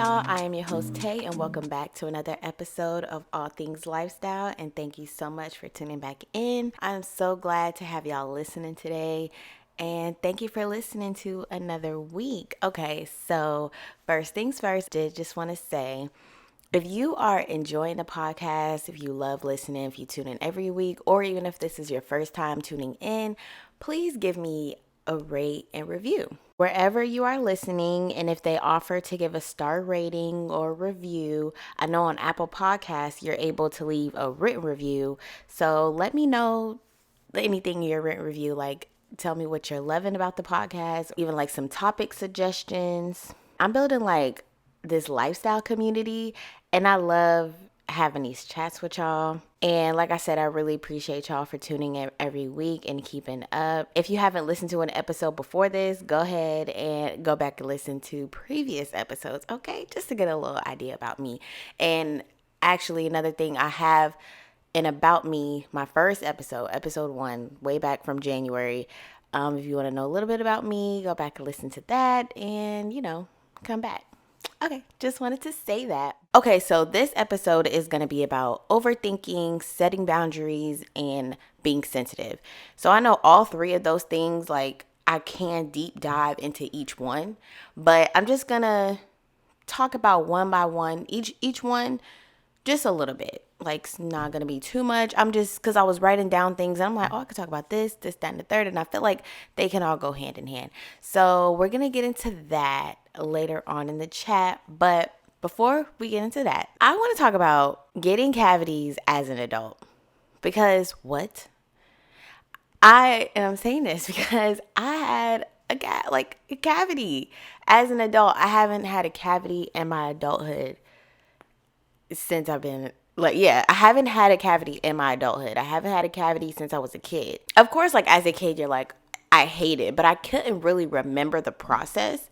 y'all, I am your host Tay, and welcome back to another episode of All Things Lifestyle, and thank you so much for tuning back in. I'm so glad to have y'all listening today, and thank you for listening to another week. Okay, so first things first, I just want to say, if you are enjoying the podcast, if you love listening, if you tune in every week, or even if this is your first time tuning in, please give me a rate and review wherever you are listening. And if they offer to give a star rating or review, I know on Apple Podcasts you're able to leave a written review. So let me know anything in your written review, like tell me what you're loving about the podcast, even like some topic suggestions. I'm building like this lifestyle community, and I love having these chats with y'all. And like I said, I really appreciate y'all for tuning in every week and keeping up. If you haven't listened to an episode before this, go ahead and go back and listen to previous episodes, okay? Just to get a little idea about me. And actually, another thing I have in About Me, my first episode 1, way back from January. If you want to know a little bit about me, go back and listen to that and, come back. Okay, just wanted to say that. Okay, so this episode is going to be about overthinking, setting boundaries, and being sensitive. So I know all three of those things, like I can deep dive into each one, but I'm just going to talk about one by one, each one just a little bit. Like, it's not going to be too much. I'm just, because I was writing down things and I'm like, I could talk about this, that, and the third. And I feel like they can all go hand in hand. So we're going to get into that later on in the chat. But before we get into that, I want to talk about getting cavities as an adult. Because I'm saying this because I had a cavity as an adult. I haven't had a cavity in my adulthood since I've been I haven't had a cavity in my adulthood. I haven't had a cavity since I was a kid. Of course, like as a kid, you're like, I hate it, but I couldn't really remember the process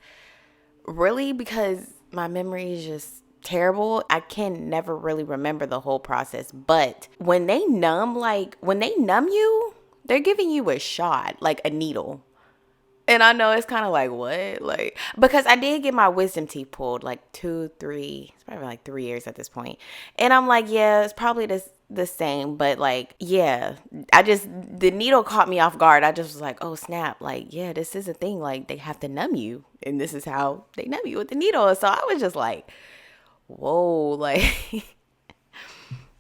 really because my memory is just terrible. I can never really remember the whole process. But when they numb you, they're giving you a shot, like a needle. And I know it's kind of like, what? Like, because I did get my wisdom teeth pulled like it's probably like 3 years at this point. And I'm like, yeah, it's probably the same. But like, yeah, the needle caught me off guard. I just was like, oh, snap. Like, yeah, this is a thing. Like, they have to numb you. And this is how they numb you with the needle. So I was just like, whoa, like.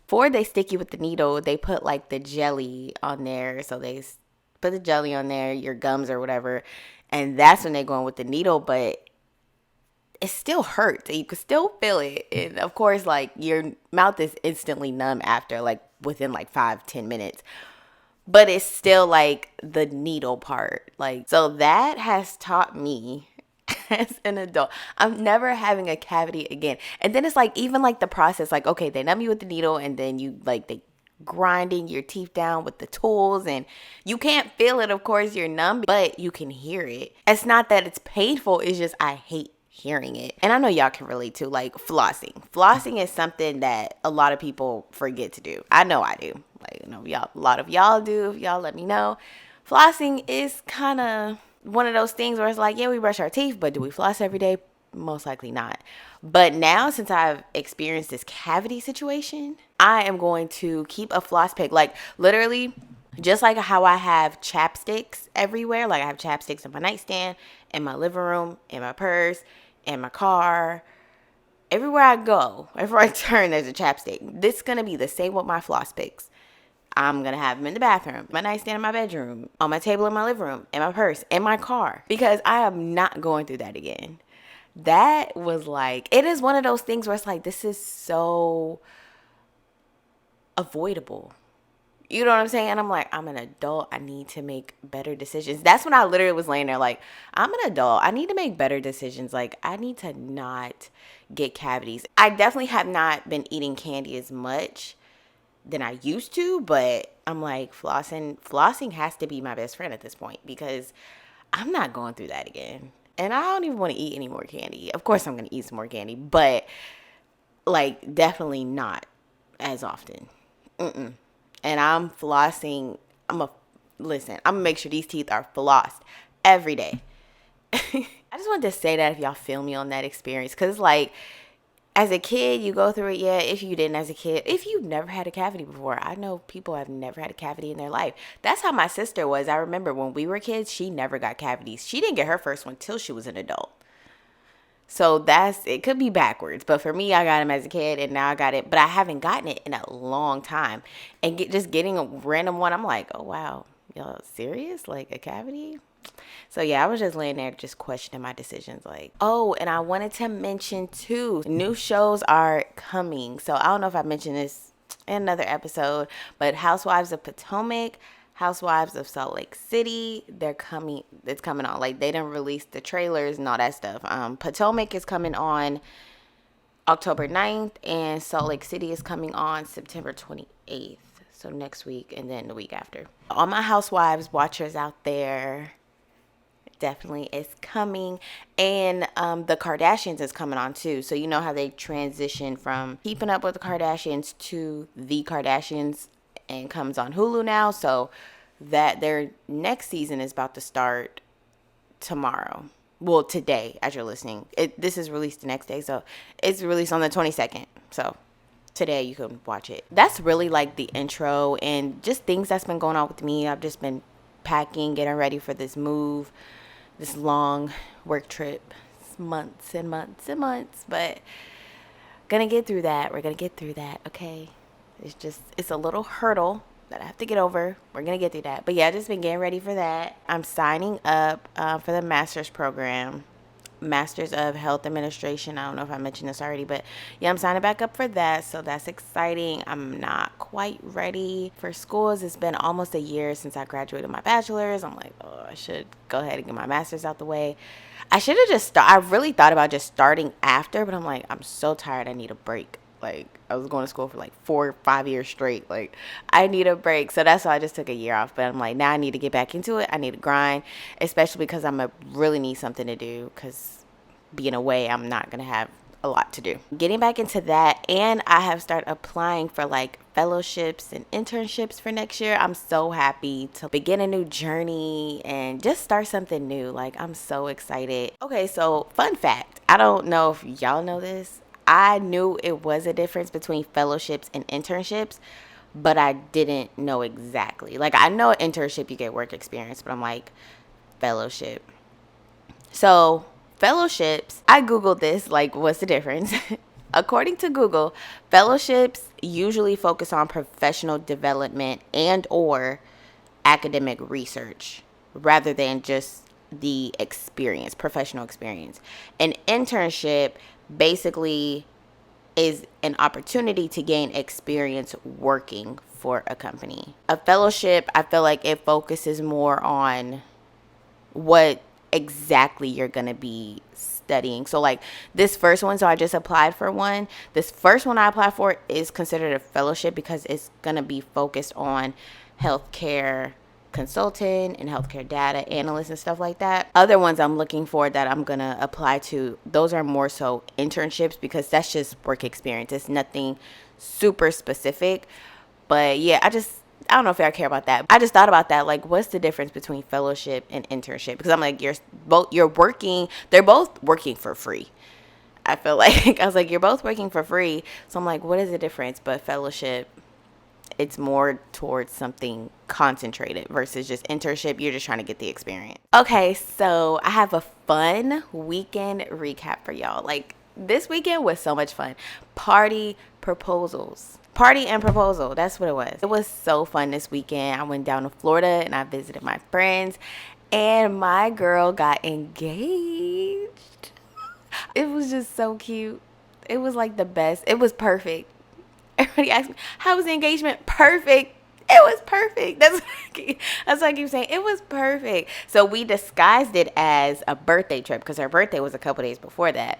Before they stick you with the needle, they put like the jelly on there. So they put the jelly on there, your gums or whatever, and that's when they go in with the needle. But it still hurts. You can still feel it. And of course, like your mouth is instantly numb after, like within like 5-10 minutes. But it's still like the needle part. Like, so that has taught me as an adult, I'm never having a cavity again. And then it's like, even like the process, like, okay, they numb you with the needle and then you like, they grinding your teeth down with the tools, and you can't feel it, of course, you're numb, but you can hear it. It's not that it's painful, it's just I hate hearing it. And I know y'all can relate to like flossing is something that a lot of people forget to do. I know I do, like, y'all, a lot of y'all do. If y'all let me know, flossing is kind of one of those things where it's like, yeah, we brush our teeth, but do we floss every day? Most likely not. But now, since I've experienced this cavity situation, I am going to keep a floss pick. Like, literally, just like how I have chapsticks everywhere. Like, I have chapsticks in my nightstand, in my living room, in my purse, in my car. Everywhere I go, everywhere I turn, there's a chapstick. This is going to be the same with my floss picks. I'm going to have them in the bathroom, my nightstand in my bedroom, on my table in my living room, in my purse, in my car. Because I am not going through that again. That was like, it is one of those things where it's like, this is so avoidable. You know what I'm saying? And I'm like, I'm an adult. I need to make better decisions. That's when I literally was laying there like, I'm an adult. I need to make better decisions. Like, I need to not get cavities. I definitely have not been eating candy as much than I used to, but I'm like, flossing has to be my best friend at this point because I'm not going through that again. And I don't even want to eat any more candy. Of course I'm going to eat some more candy, but like definitely not as often. And I'm flossing. I'm going to make sure these teeth are flossed every day. I just wanted to say that if y'all feel me on that experience, because like as a kid, you go through it. Yeah, if you didn't as a kid, if you've never had a cavity before, I know people have never had a cavity in their life. That's how my sister was. I remember when we were kids, she never got cavities. She didn't get her first one till she was an adult. So it could be backwards, but for me, I got them as a kid, and now I got it. But I haven't gotten it in a long time, and just getting a random one, I'm like, oh wow, y'all serious? Like a cavity? So yeah, I was just laying there just questioning my decisions. Like, oh, and I wanted to mention too, new shows are coming. So I don't know if I mentioned this in another episode, but Housewives of Potomac, Housewives of Salt Lake City, they're coming. It's coming on. Like they didn't release the trailers and all that stuff. Potomac is coming on October 9th, and Salt Lake City is coming on September 28th. So next week, and then the week after. All my Housewives watchers out there, definitely is coming. And the Kardashians is coming on too. So you know how they transition from Keeping Up with the Kardashians to The Kardashians, and comes on Hulu now. So that their next season is about to start tomorrow. Well, today as you're listening. This is released the next day. So it's released on the 22nd. So today you can watch it. That's really like the intro and just things that's been going on with me. I've just been packing, getting ready for this move, this long work trip. It's months and months and months, but gonna get through that. We're gonna get through that, okay? It's a little hurdle that I have to get over. We're gonna get through that. But yeah, I just been getting ready for that. I'm signing up for the master's program. Masters of Health Administration. I don't know if I mentioned this already, but yeah, I'm signing back up for that. So that's exciting. I'm not quite ready for schools. It's been almost a year since I graduated my bachelor's. I'm like, oh, I should go ahead and get my master's out the way. I should have I really thought about just starting after, but I'm like, I'm so tired. I need a break. Like, I was going to school for like 4 or 5 years straight. Like, I need a break. So that's why I just took a year off. But I'm like, now I need to get back into it. I need to grind, especially because really need something to do, because being away, I'm not going to have a lot to do. Getting back into that, and I have started applying for like fellowships and internships for next year. I'm so happy to begin a new journey and just start something new. Like, I'm so excited. Okay, so fun fact. I don't know if y'all know this. I knew it was a difference between fellowships and internships, but I didn't know exactly. Like, I know an internship, you get work experience, but I'm like, fellowship. So, fellowships, I Googled this, like, what's the difference? According to Google, fellowships usually focus on professional development and or academic research rather than just the experience, professional experience. An internship basically is an opportunity to gain experience working for a company. A fellowship, I feel like it focuses more on what exactly you're going to be studying. So like this first one, so I just applied for one. This first one I applied for is considered a fellowship because it's going to be focused on healthcare consultant and healthcare data analyst and stuff like that. Other ones I'm looking for that I'm gonna apply to, those are more so internships because that's just work experience. It's nothing super specific. But yeah, I don't know if I care about that. I just thought about that, like, what's the difference between fellowship and internship? Because I'm like, they're both working for free. I feel like I was like, you're both working for free. So I'm like, what is the difference? But fellowship, it's more towards something concentrated versus just internship. You're just trying to get the experience. Okay, so I have a fun weekend recap for y'all. Like, this weekend was so much fun. Party and proposal. That's what it was. It was so fun this weekend. I went down to Florida and I visited my friends, and my girl got engaged. It was just so cute. It was like the best. It was perfect. Everybody asked me, how was the engagement? Perfect. It was perfect. That's what I keep saying. It was perfect. So we disguised it as a birthday trip because her birthday was a couple days before that.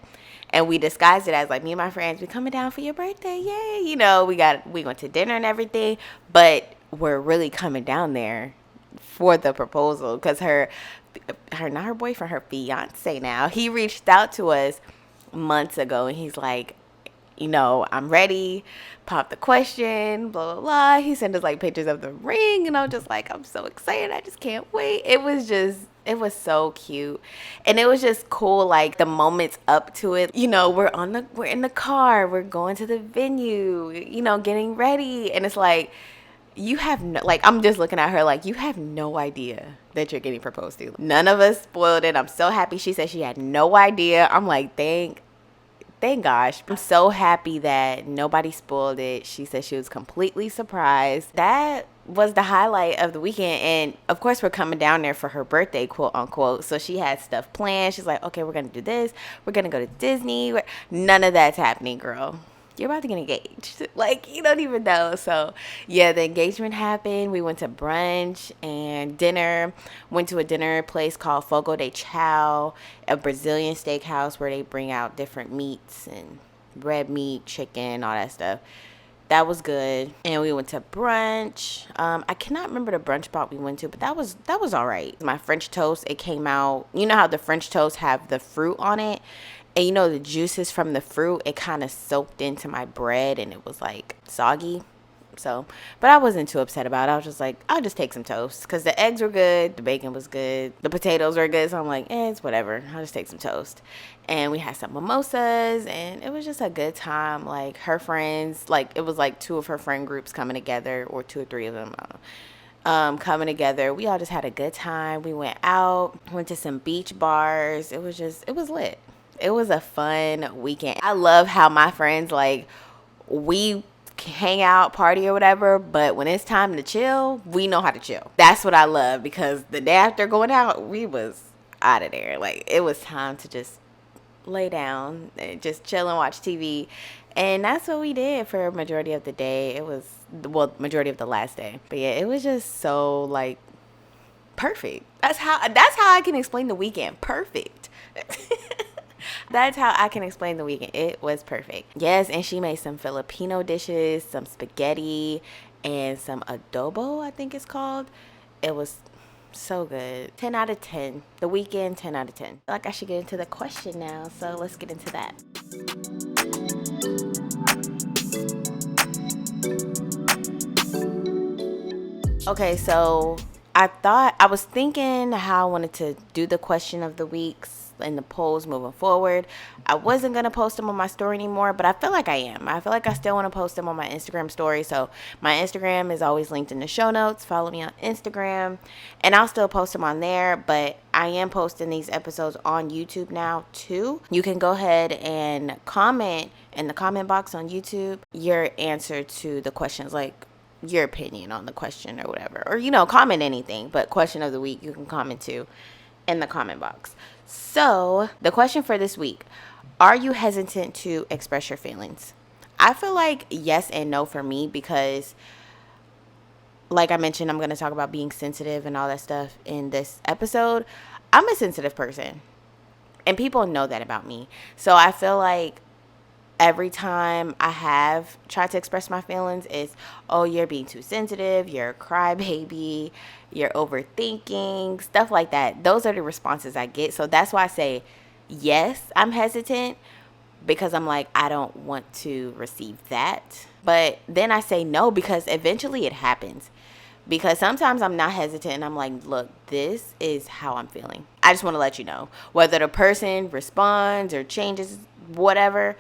And we disguised it as like, me and my friends, we coming down for your birthday. Yay. You know, we went to dinner and everything. But we're really coming down there for the proposal because not her boyfriend, her fiance now, he reached out to us months ago and he's like, I'm ready. Pop the question, blah, blah, blah. He sent us like pictures of the ring, and I'm just like, I'm so excited. I just can't wait. It was so cute. And it was just cool, like the moments up to it. We're in the car, we're going to the venue, getting ready. And it's like, you have no, like, I'm just looking at her like, you have no idea that you're getting proposed to. None of us spoiled it. I'm so happy. She said she had no idea. I'm like, thank gosh. I'm so happy that nobody spoiled it. She said she was completely surprised. That was the highlight of the weekend. And of course, we're coming down there for her birthday, quote unquote. So she had stuff planned. She's like, okay, we're going to do this. We're going to go to Disney. None of that's happening, girl. You're about to get engaged. Like, you don't even know. So yeah, the engagement happened. We went to brunch and dinner. Went to a dinner place called Fogo de Chao, a Brazilian steakhouse where they bring out different meats and red meat, chicken, all that stuff. That was good. And we went to brunch. I cannot remember the brunch spot we went to, but that was all right. My French toast, it came out. You know how the French toast have the fruit on it? And the juices from the fruit, it kind of soaked into my bread and it was like soggy. So, but I wasn't too upset about it. I was just like, I'll just take some toast because the eggs were good. The bacon was good. The potatoes were good. So I'm like, it's whatever. I'll just take some toast. And we had some mimosas and it was just a good time. Like her friends, like it was like 2 of her friend groups coming together, or 2 or 3 of them. I don't know. Coming together. We all just had a good time. We went out, went to some beach bars. It was lit. It was a fun weekend. I love how my friends, like, we hang out, party or whatever, but when it's time to chill, we know how to chill. That's what I love, because the day after going out, we was out of there. Like, it was time to just lay down and just chill and watch TV. And that's what we did for a majority of the day. It was, majority of the last day. But yeah, it was just so, like, perfect. That's how I can explain the weekend. Perfect. That's how I can explain the weekend. It was perfect. Yes, and she made some Filipino dishes, some spaghetti, and some adobo, I think it's called. It was so good. 10 out of 10. The weekend, 10 out of 10. I feel like I should get into the question now, so let's get into that. Okay, so I was thinking how I wanted to do the question of the weeks and the polls moving forward. I wasn't going to post them on my story anymore, but I feel like I am. I feel like I still want to post them on my Instagram story. So my Instagram is always linked in the show notes. Follow me on Instagram and I'll still post them on there, but I am posting these episodes on YouTube now too. You can go ahead and comment in the comment box on YouTube your answer to the questions, like your opinion on the question or whatever, or comment anything, but question of the week you can comment to in the comment box. So the question for this week: are you hesitant to express your feelings? I feel like yes and no for me, because like I mentioned, I'm going to talk about being sensitive and all that stuff in this episode. I'm a sensitive person and people know that about me. So I feel like every time I have tried to express my feelings, it's, oh, you're being too sensitive, you're a crybaby, you're overthinking, stuff like that. Those are the responses I get. So that's why I say, yes, I'm hesitant, because I'm like, I don't want to receive that. But then I say no, because eventually it happens. Because sometimes I'm not hesitant and I'm like, look, this is how I'm feeling. I just want to let you know. Whether the person responds or changes, whatever,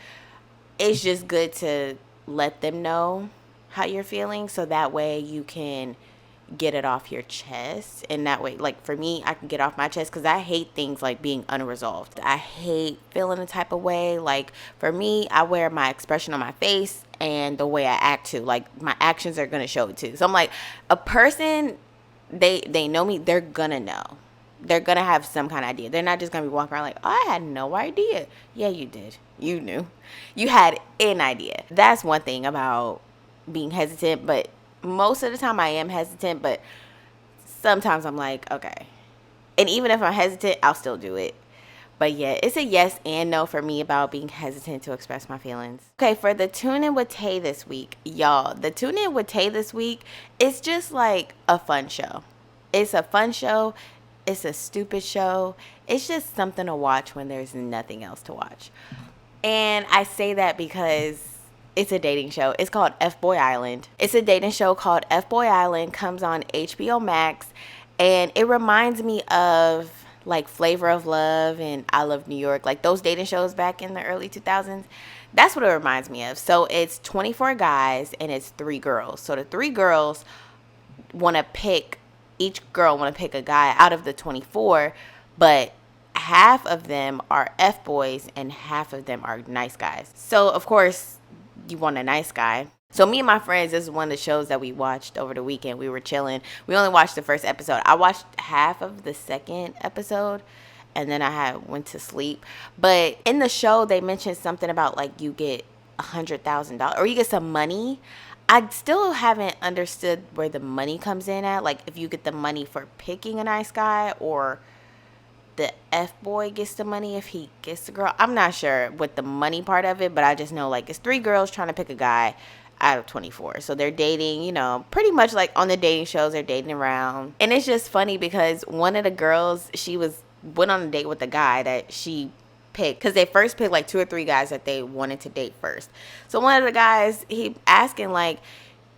it's just good to let them know how you're feeling, so that way you can get it off your chest. And that way, like for me, I can get off my chest, because I hate things like being unresolved. I hate feeling a type of way. Like for me, I wear my expression on my face and the way I act too. Like my actions are going to show it too. So I'm like, a person, they know me, they're going to know. They're going to have some kind of idea. They're not just going to be walking around like, oh, I had no idea. Yeah, you did. You knew. You had an idea. That's one thing about being hesitant. But most of the time I am hesitant. But sometimes I'm like, okay. And even if I'm hesitant, I'll still do it. But yeah, it's a yes and no for me about being hesitant to express my feelings. Okay, for the Tune In with Tay this week, y'all, the Tune In with Tay this week, it's just like a fun show. It's a fun show. It's a stupid show. It's just something to watch when there's nothing else to watch. And I say that because it's a dating show. It's called F-Boy Island. It's a dating show called F-Boy Island. Comes on HBO Max. And it reminds me of like Flavor of Love and I Love New York. Like those dating shows back in the early 2000s. That's what it reminds me of. So it's 24 guys and it's 3 girls. So the 3 girls want to pick, each girl want to pick a guy out of the 24. But half of them are F-boys and half of them are nice guys. So, of course, you want a nice guy. So, me and my friends, this is one of the shows that we watched over the weekend. We were chilling. We only watched the first episode. I watched half of the second episode and then I went to sleep. But in the show, they mentioned something about like you get $100,000 or you get some money. I still haven't understood where the money comes in at. Like if you get the money for picking a nice guy or the F-boy gets the money if he gets the girl. I'm not sure what the money part of it, but I just know like it's 3 girls trying to pick a guy out of 24. So they're dating, you know, pretty much like on the dating shows, they're dating around. And it's just funny because one of the girls, went on a date with a guy that she picked because they first picked like 2 or 3 guys that they wanted to date first. So one of the guys, he asking like,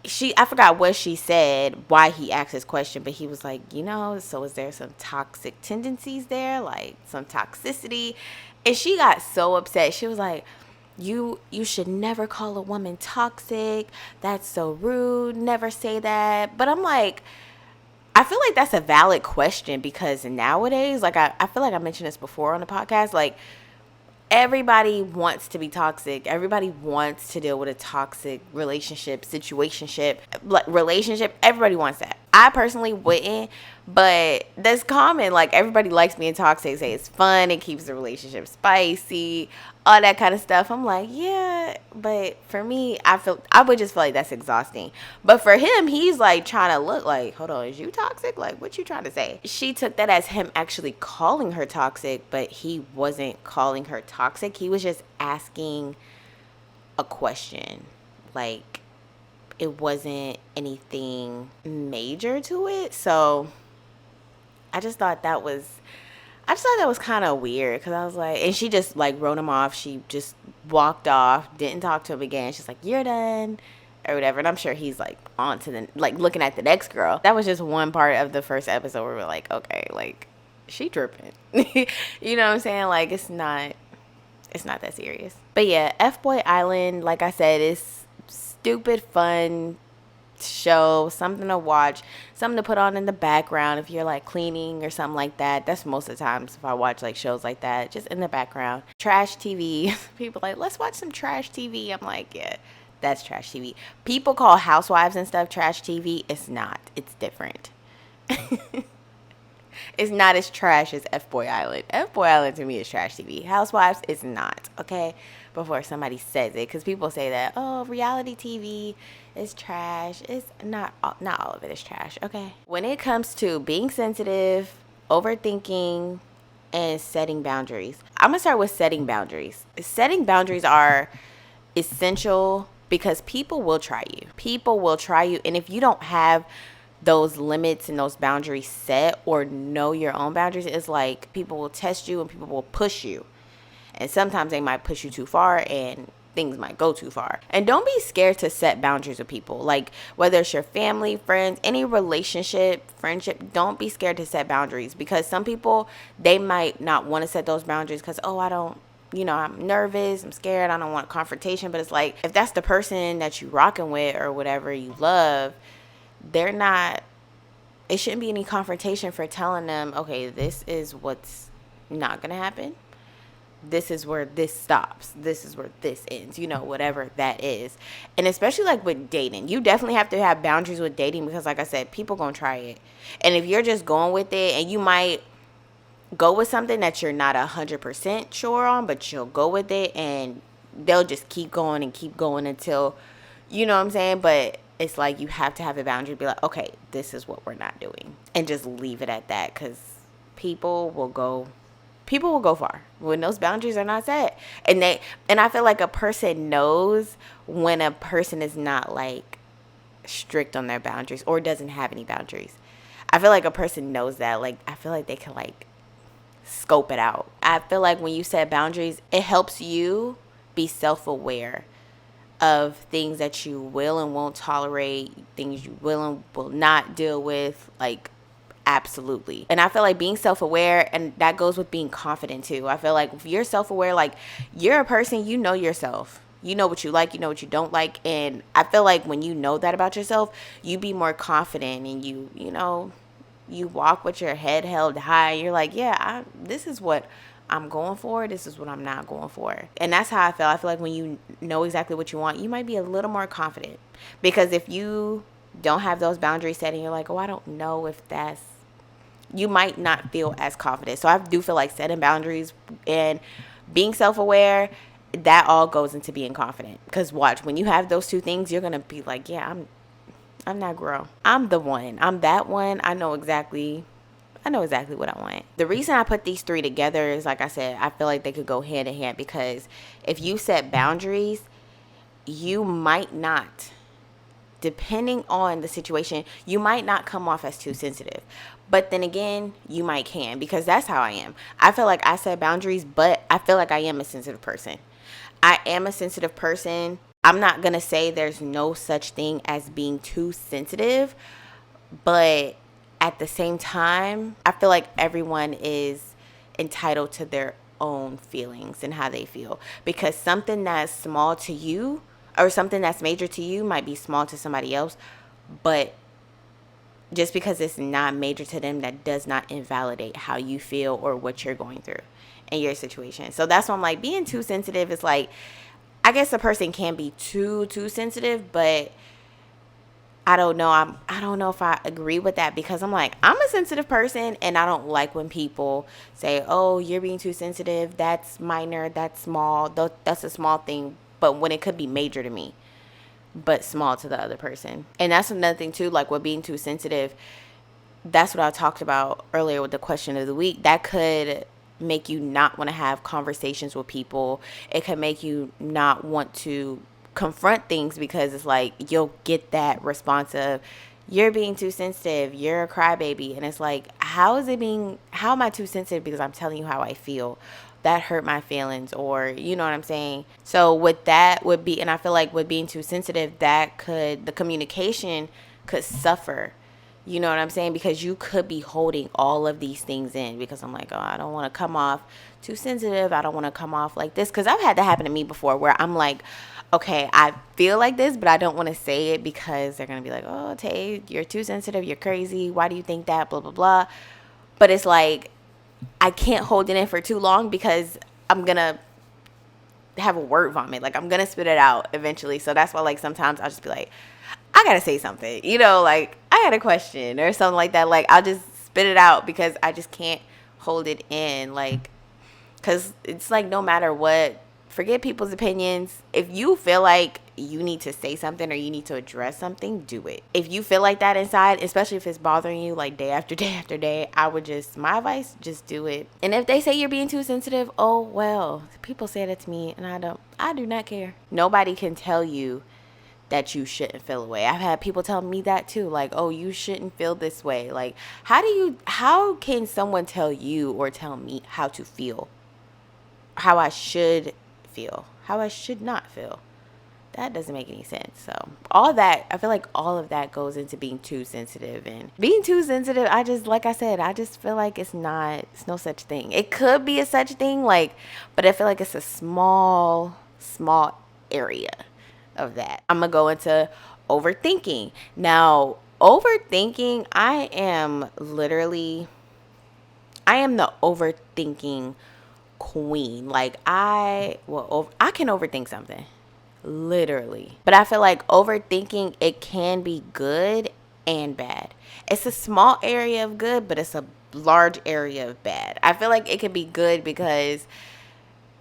I forgot what she said, why he asked this question, but he was like, you know, so is there some toxic tendencies there, like some toxicity? And she got so upset. She was like, you should never call a woman toxic. That's so rude. Never say that. But I'm like, I feel like that's a valid question because nowadays, like I feel like I mentioned this before on the podcast, like everybody wants to be toxic. Everybody wants to deal with a toxic relationship, situationship, relationship. Everybody wants that. I personally wouldn't, but that's common. Like everybody likes being toxic. Say it's fun. It keeps the relationship spicy. All that kind of stuff. I'm like, yeah, but for me, I would just feel like that's exhausting. But for him, he's like trying to look like, hold on, is you toxic? Like, what you trying to say? She took that as him actually calling her toxic, but he wasn't calling her toxic. He was just asking a question. Like, it wasn't anything major to it. So I just thought that was kind of weird because I was like, and she just like wrote him off. She just walked off, didn't talk to him again. She's like, you're done or whatever. And I'm sure he's like on to the, like looking at the next girl. That was just one part of the first episode where we're like, okay, like she dripping. You know what I'm saying? Like it's not that serious. But yeah, F-Boy Island, like I said, is stupid fun show, something to watch, something to put on in the background if you're like cleaning or something like that. That's most of the times if I watch like shows like that, just in the background. Trash TV. People like, let's watch some trash TV. I'm like, yeah, that's trash TV. People call Housewives and stuff trash TV. It's not. It's different. It's not as trash as F-Boy Island. F-Boy Island to me is trash TV. Housewives is not, okay? Before somebody says it, because people say that, oh, reality TV is trash. It's not all of it is trash, okay? When it comes to being sensitive, overthinking, and setting boundaries, I'm going to start with setting boundaries. Setting boundaries are essential because people will try you. People will try you, and if you don't have those limits and those boundaries set or know your own boundaries, it's like people will test you and people will push you. And sometimes they might push you too far and things might go too far. And don't be scared to set boundaries with people. Like whether it's your family, friends, any relationship, friendship, don't be scared to set boundaries because some people, they might not want to set those boundaries because, oh, I'm nervous, I'm scared, I don't want confrontation. But it's like, if that's the person that you rocking with or whatever you love, it shouldn't be any confrontation for telling them, okay, this is what's not going to happen. This is where this stops. This is where this ends, whatever that is. And especially like with dating, you definitely have to have boundaries with dating because like I said, people going to try it. And if you're just going with it and you might go with something that you're not 100% sure on, but you'll go with it and they'll just keep going until, you know what I'm saying? But it's like you have to have a boundary, be like, okay, this is what we're not doing. And just leave it at that because people will go far when those boundaries are not set. And I feel like a person knows when a person is not like strict on their boundaries or doesn't have any boundaries. I feel like a person knows that. Like, I feel like they can like scope it out. I feel like when you set boundaries, it helps you be self-aware of things that you will and won't tolerate, things you will and will not deal with, like, absolutely. And I feel like being self-aware, and that goes with being confident too. I feel like if you're self-aware, like, you're a person, you know yourself. You know what you like, you know what you don't like. And I feel like when you know that about yourself, you be more confident, and you know, you walk with your head held high. You're like, yeah, this is what I'm going for. This is what I'm not going for. And that's how I feel. I feel like when you know exactly what you want, you might be a little more confident. Because if you don't have those boundaries set and you're like, oh, I don't know if that's, you might not feel as confident. So I do feel like setting boundaries and being self-aware, that all goes into being confident. Because watch, when you have those two things, you're going to be like, yeah, I'm that girl. I'm the one. I'm that one. I know exactly what I want. The reason I put these three together is, like I said, I feel like they could go hand in hand, because if you set boundaries, you might not, depending on the situation, you might not come off as too sensitive. But then again, you might can, because that's how I am. I feel like I set boundaries, but I feel like I am a sensitive person. I am a sensitive person. I'm not going to say there's no such thing as being too sensitive, but at the same time, I feel like everyone is entitled to their own feelings and how they feel. Because something that's small to you, or something that's major to you, might be small to somebody else. But just because it's not major to them, that does not invalidate how you feel or what you're going through in your situation. So that's why I'm like, being too sensitive is like, I guess a person can be too sensitive, but I don't know. I don't know if I agree with that, because I'm like, I'm a sensitive person, and I don't like when people say, oh, you're being too sensitive. That's minor. That's small. That's a small thing. But when it could be major to me, but small to the other person. And that's another thing too, like with being too sensitive. That's what I talked about earlier with the question of the week. That could make you not want to have conversations with people. It could make you not want to confront things, because it's like you'll get that response of, you're being too sensitive, you're a crybaby. And it's like, how am I too sensitive because I'm telling you how I feel? That hurt my feelings, or you know what I'm saying? So with that would be, and I feel like with being too sensitive, the communication could suffer. You know what I'm saying? Because you could be holding all of these things in, because I'm like, oh, I don't want to come off too sensitive. I don't want to come off like this. Because I've had that happen to me before, where I'm like, okay, I feel like this, but I don't want to say it, because they're going to be like, oh, Tay, you're too sensitive. You're crazy. Why do you think that? Blah, blah, blah. But it's like, I can't hold it in for too long, because I'm going to have a word vomit. Like, I'm going to spit it out eventually. So that's why, like, sometimes I'll just be like, I got to say something, you know, like, I had a question or something like that. Like, I'll just spit it out, because I just can't hold it in. Like, because it's like, no matter what, forget people's opinions. If you feel like you need to say something or you need to address something, do it. If you feel like that inside, especially if it's bothering you like day after day after day, my advice, just do it. And if they say you're being too sensitive, oh well, people say that to me, and I do not care. Nobody can tell you that you shouldn't feel away. I've had people tell me that too, like, oh, you shouldn't feel this way. Like, how can someone tell you or tell me how to feel, how I should feel, how I should not feel? That doesn't make any sense. So all that, I feel like all of that goes into being too sensitive. And being too sensitive, like I said, I just feel like it's no such thing. It could be a such thing, like, but I feel like it's a small area of that. I'm gonna go into overthinking. Now, overthinking, I am the overthinking queen. Like, I can overthink something, literally. But I feel like overthinking, it can be good and bad. It's a small area of good, but it's a large area of bad. I feel like it can be good because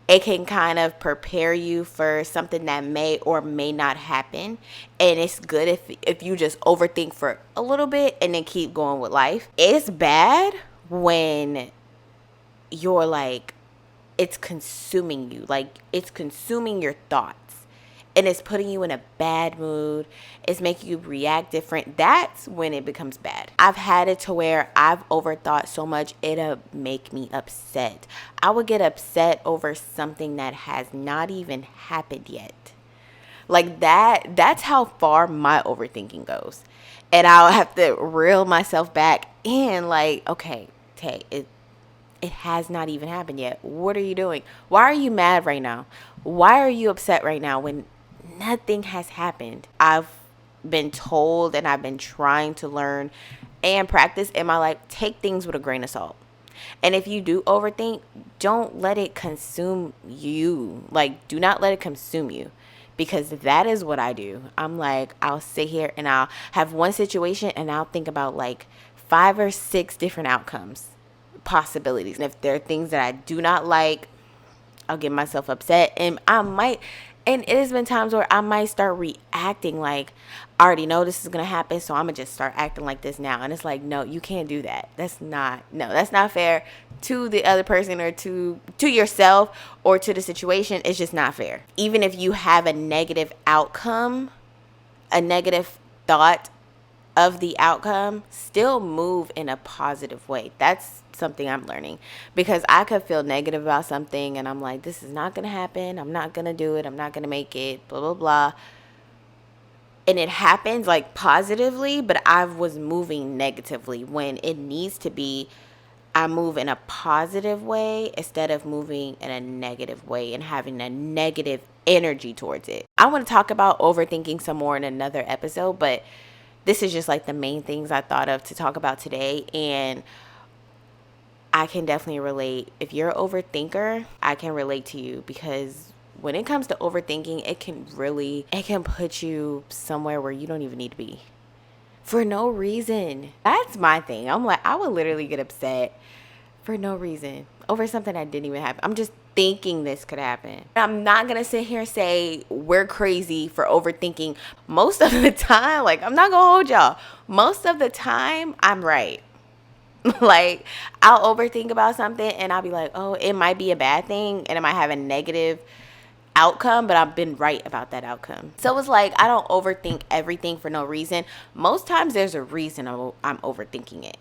it can kind of prepare you for something that may or may not happen. And it's good if you just overthink for a little bit and then keep going with life. It's bad when you're like, it's consuming you. Like, it's consuming your thoughts. and it's putting you in a bad mood, it's making you react different, that's when it becomes bad. I've had it to where I've overthought so much it'll make me upset. I would get upset over something that has not even happened yet. Like that's how far my overthinking goes. And I'll have to reel myself back in, like, okay, Tay, it has not even happened yet. What are you doing? Why are you mad right now? Why are you upset right now when nothing has happened? I've been told, and I've been trying to learn and practice in my life, take things with a grain of salt. And if you do overthink, don't let it consume you. Like, do not let it consume you. Because that is what I do. I'm like, I'll sit here and I'll have one situation and I'll think about like 5 or 6 different outcomes, possibilities. And if there are things that I do not like, I'll get myself upset. And it has been times where I might start reacting like, I already know this is going to happen, so I'm going to just start acting like this now. And it's like, no, you can't do that. That's not fair to the other person, or to yourself, or to the situation. It's just not fair. Even if you have a negative outcome, a negative thought of the outcome, still move in a positive way. That's something I'm learning, because I could feel negative about something and I'm like, this is not going to happen. I'm not going to do it. I'm not going to make it, blah, blah, blah. And it happens like positively, but I was moving negatively when it needs to be. I move in a positive way instead of moving in a negative way and having a negative energy towards it. I want to talk about overthinking some more in another episode, but this is just like the main things I thought of to talk about today. And I can definitely relate. If you're an overthinker, I can relate to you, because when it comes to overthinking, it can put you somewhere where you don't even need to be for no reason. That's my thing. I'm like, I would literally get upset for no reason over something that didn't even happen. I'm just thinking this could happen. I'm not going to sit here and say we're crazy for overthinking. Most of the time, like, I'm not going to hold y'all. Most of the time, I'm right. Like, I'll overthink about something and I'll be like, oh, it might be a bad thing and it might have a negative outcome, but I've been right about that outcome. So it's like, I don't overthink everything for no reason. Most times there's a reason I'm overthinking it,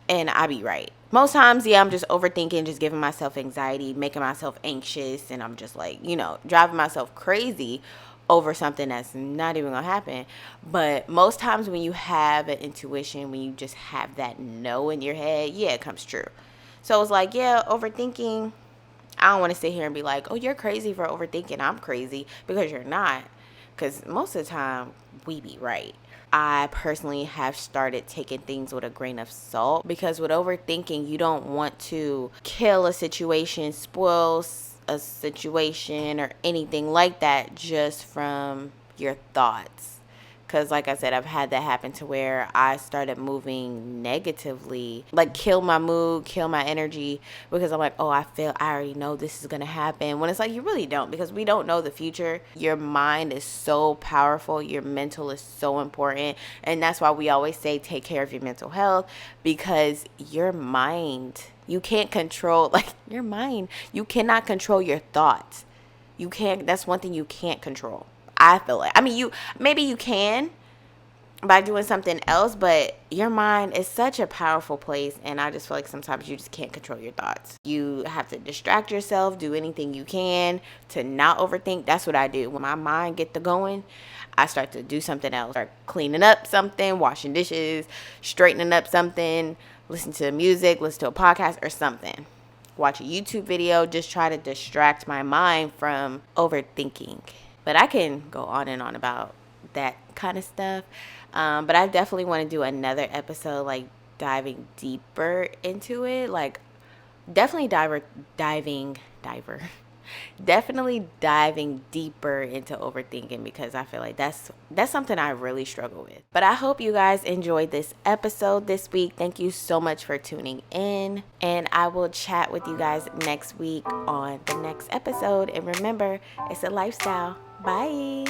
and I be right. Most times, yeah, I'm just overthinking, just giving myself anxiety, making myself anxious, and I'm just like, driving myself crazy over something that's not even gonna happen. But most times when you have an intuition, when you just have that no in your head, yeah, it comes true. So it's like, yeah, overthinking, I don't want to sit here and be like, oh, you're crazy for overthinking. I'm crazy, because you're not. Because most of the time, we be right. I personally have started taking things with a grain of salt, because with overthinking, you don't want to kill a situation, spoil a situation, or anything like that just from your thoughts. Because like I said, I've had that happen to where I started moving negatively, like kill my mood, kill my energy, because I'm like, oh, I already know this is going to happen. When it's like, you really don't, because we don't know the future. Your mind is so powerful. Your mental is so important. And that's why we always say, take care of your mental health, because your mind, you can't control, like, your mind. You cannot control your thoughts. You can't. That's one thing you can't control. I feel like, maybe you can by doing something else, but your mind is such a powerful place, and I just feel like sometimes you just can't control your thoughts. You have to distract yourself, do anything you can to not overthink. That's what I do. When my mind get to going, I start to do something else. Start cleaning up something, washing dishes, straightening up something, listen to music, listen to a podcast or something. Watch a YouTube video, just try to distract my mind from overthinking. But I can go on and on about that kind of stuff. But I definitely want to do another episode, like diving deeper into it. Like definitely definitely diving deeper into overthinking, because I feel like that's something I really struggle with. But I hope you guys enjoyed this episode this week. Thank you so much for tuning in, and I will chat with you guys next week on the next episode. And remember, it's a lifestyle. Bye.